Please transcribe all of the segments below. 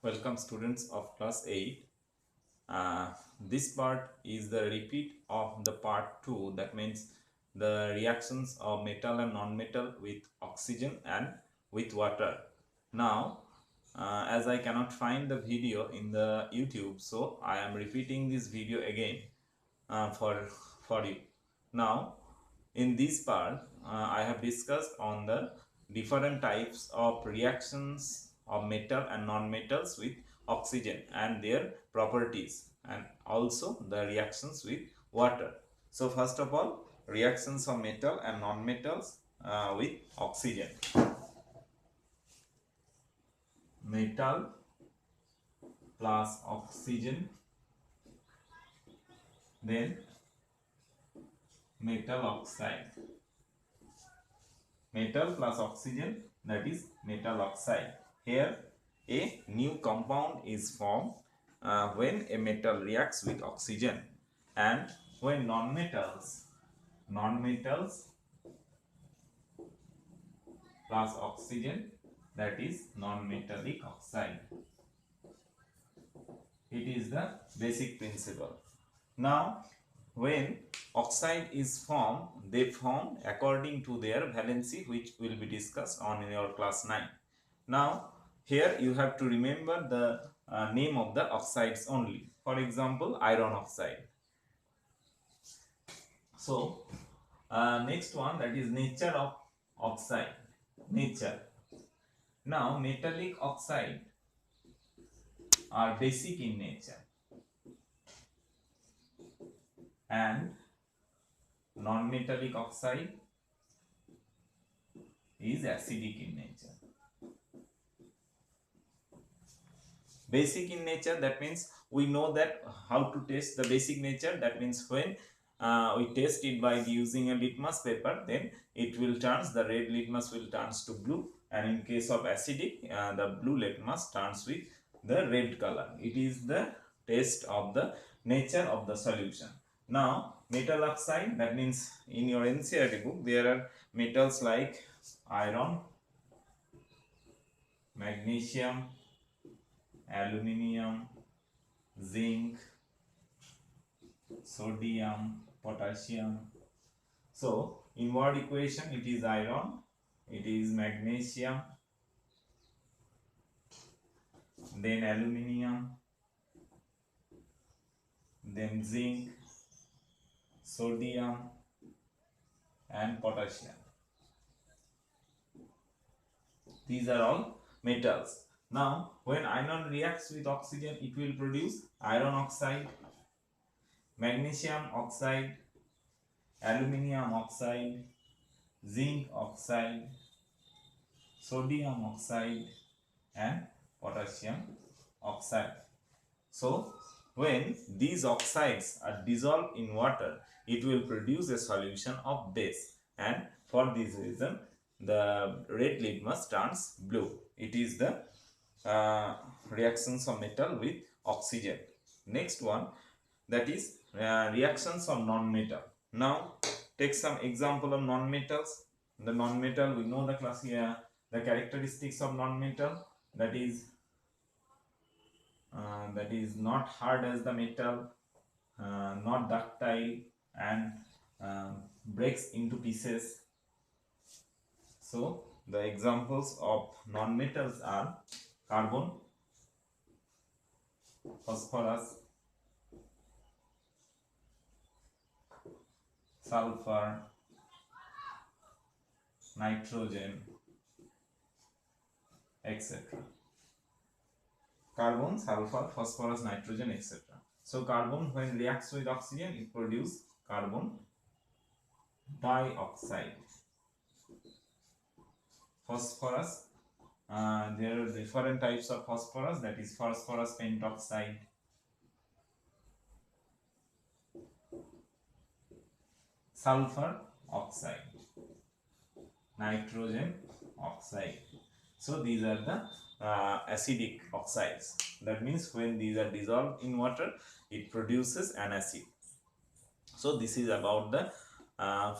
Welcome students of class 8. This part is the repeat of the part 2, that means the reactions of metal and non-metal with oxygen and with water. Now as I cannot find the video in the YouTube, so I am repeating this video again for you. Now in this part I have discussed on the different types of reactions of metal and non-metals with oxygen and their properties, and also the reactions with water. So first of all, reactions of metal and non-metals with oxygen. Metal plus oxygen, then metal oxide. Metal plus oxygen, that is metal oxide. Here a new compound is formed when a metal reacts with oxygen, and when non-metals plus oxygen, that is non-metallic oxide. It is the basic principle. Now when oxide is formed, they form according to their valency, which will be discussed on in your class 9. Now here you have to remember the name of the oxides only. For example, iron oxide. So next one, that is nature of oxide. Nature. Now metallic oxide are basic in nature and non-metallic oxide is acidic in nature. Basic in nature, that means we know that how to test the basic nature. That means when we test it by using a litmus paper, then it will turns, the red litmus will turns to blue, and in case of acidic, the blue litmus turns with the red color. It is the test of the nature of the solution. Now metal oxide, that means in your NCERT book there are metals like iron, magnesium, aluminium, zinc, sodium, potassium. So in word equation, it is iron, it is magnesium, then aluminium, then zinc, sodium and potassium. These are all metals. Now when iron reacts with oxygen, it will produce iron oxide, magnesium oxide, aluminium oxide, zinc oxide, sodium oxide and potassium oxide. So when these oxides are dissolved in water, it will produce a solution of base, and for this reason the red litmus turns blue. It is the reactions of metal with oxygen. Next one, that is reactions of non-metal. Now take some example of non-metals. The non-metal, we know the class here, the characteristics of non-metal, that is not hard as the metal, not ductile, and breaks into pieces. So the examples of non-metals are carbon, phosphorus, sulfur, nitrogen, etc. Carbon, sulfur, phosphorus, nitrogen, etc. So carbon, when reacts with oxygen, it produces carbon dioxide. Phosphorus, there are different types of phosphorus, that is phosphorus pentoxide, sulfur oxide, nitrogen oxide. So these are the acidic oxides. That means when these are dissolved in water, it produces an acid. So this is about the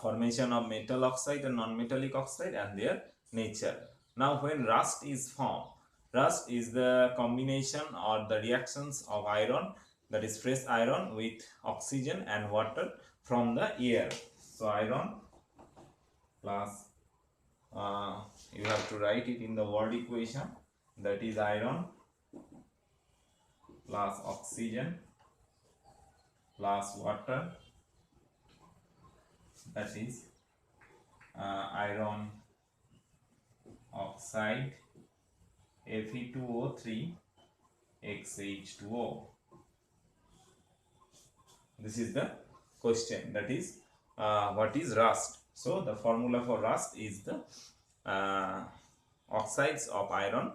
formation of metal oxide and non-metallic oxide and their nature. Now when rust is formed, Rust is the combination or the reactions of iron, that is fresh iron, with oxygen and water from the air. So iron plus you have to write it in the word equation, that is iron plus oxygen plus water, that is iron oxide Fe2O3 XH2O. This is the question, that is what is rust. So the formula for rust is the oxides of iron,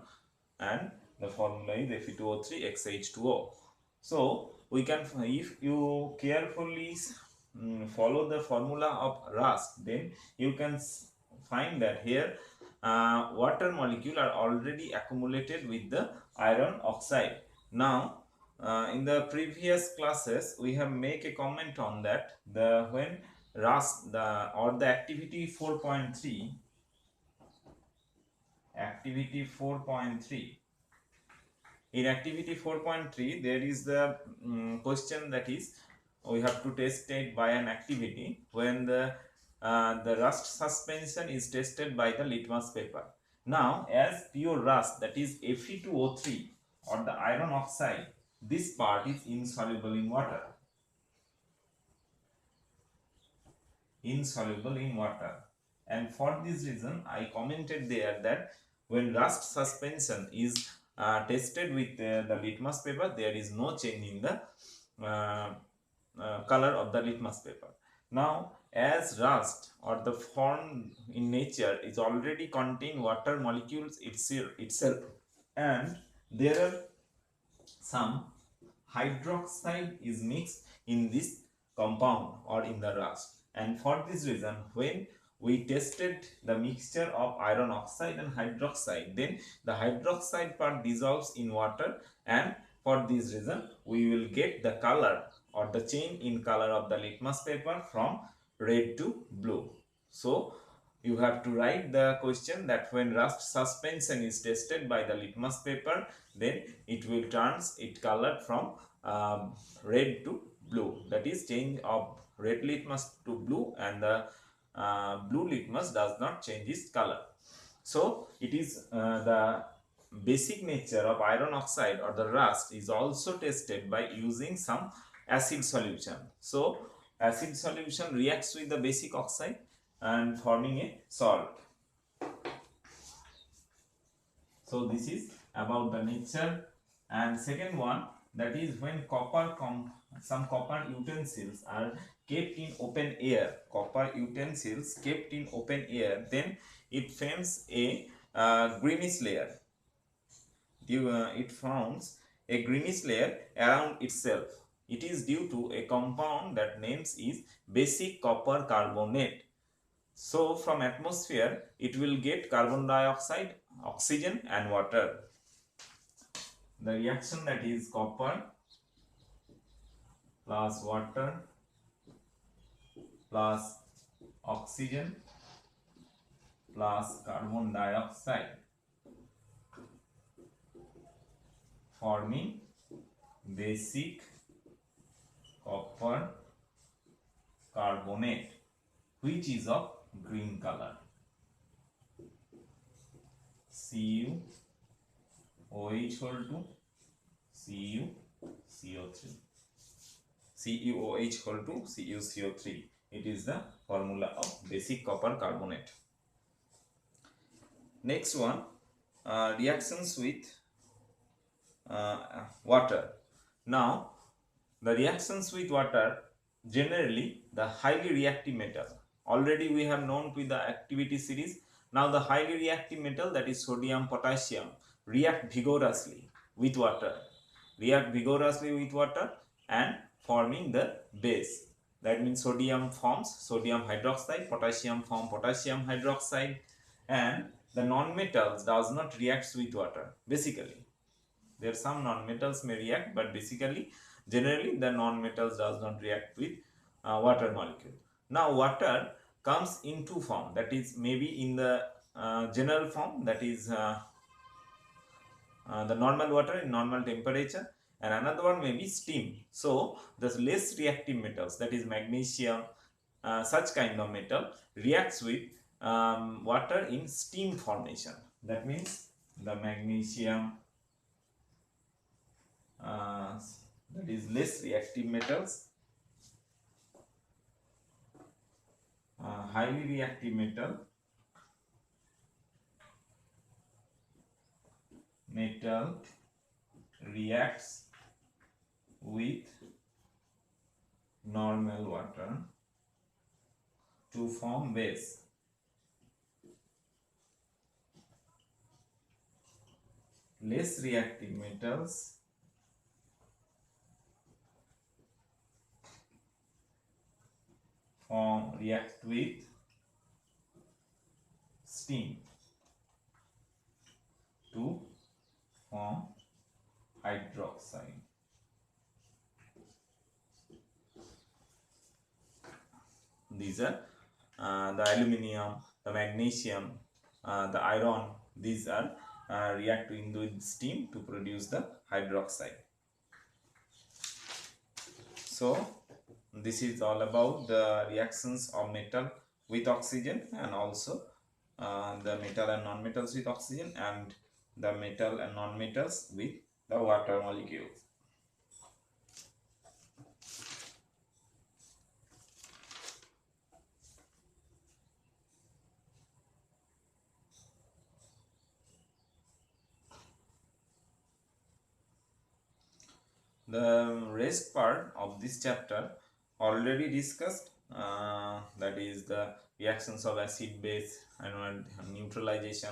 and the formula is Fe2O3 XH2O. So we can, if you carefully follow the formula of rust, then you can find that here water molecule are already accumulated with the iron oxide. Now in the previous classes we have make a comment on that, the when rust the activity 4.3, in activity 4.3 there is the question, that is we have to test it by an activity when the rust suspension is tested by the litmus paper. Now as pure rust, that is Fe2O3 or the iron oxide, this part is insoluble in water. And for this reason I commented there that when rust suspension is tested with the litmus paper, there is no change in the color of the litmus paper. Now as rust or the form in nature is already contain water molecules itself, and there are some hydroxide is mixed in this compound or in the rust, and for this reason when we tested the mixture of iron oxide and hydroxide, then the hydroxide part dissolves in water, and for this reason we will get the color or the change in color of the litmus paper from red to blue. So you have to write the question that when rust suspension is tested by the litmus paper, then it will turns it color from red to blue, that is change of red litmus to blue, and the blue litmus does not change its color. So it is the basic nature of iron oxide or the rust is also tested by using some acid solution. So acid solution reacts with the basic oxide and forming a salt. So this is about the nature. And second one, that is when some copper utensils are kept in open air, then it forms a greenish layer. It forms a greenish layer around itself. It is due to a compound that names is basic copper carbonate. So from atmosphere it will get carbon dioxide, oxygen and water. The reaction, that is copper plus water plus oxygen plus carbon dioxide forming basic copper carbonate, which is of green color. CuOH whole 2 CuCO3, CuOH whole 2 CuCO3. It is the formula of basic copper carbonate. Next one, reactions with water. Now the reactions with water, generally the highly reactive metal, already we have known with the activity series. Now the highly reactive metal, that is sodium, potassium, react vigorously with water, and forming the base. That means sodium forms sodium hydroxide, potassium form potassium hydroxide, and the non-metals does not react with water. Basically there are some non-metals may react, but basically generally the non-metals does not react with water molecule. Now water comes in two form, that is maybe in the general form, that is the normal water in normal temperature, and another one may be steam. So the less reactive metals, that is magnesium, such kind of metal reacts with water in steam formation. That means the magnesium, that is less reactive metals, highly reactive metal reacts with normal water to form base. Less reactive metals react with steam to form hydroxide. These are the aluminium, the magnesium, the iron. These are reacting with steam to produce the hydroxide. So this is all about the reactions of metal with oxygen, and also the metal and non-metals with oxygen, and the metal and non-metals with the water molecules. The rest part of this chapter already discussed, that is the reactions of acid base and neutralization.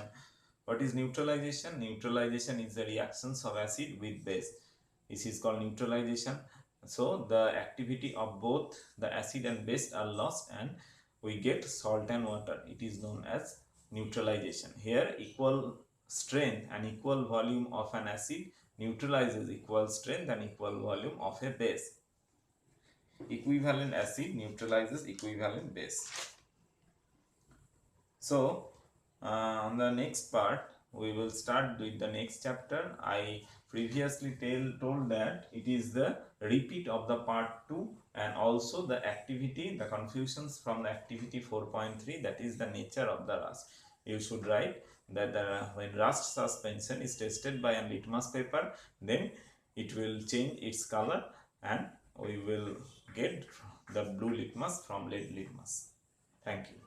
What is neutralization? Neutralization is the reactions of acid with base. This is called neutralization. So the activity of both the acid and base are lost and we get salt and water. It is known as neutralization. Here equal strength and equal volume of an acid neutralizes equal strength and equal volume of a base. Equivalent acid neutralizes equivalent base. So on the next part we will start with the next chapter. I previously told that it is the repeat of the part 2 and also the activity, the confusions from the activity 4.3, that is the nature of the rust. You should write that when rust suspension is tested by a litmus paper, then it will change its color and we will get the blue litmus from lead litmus. Thank you.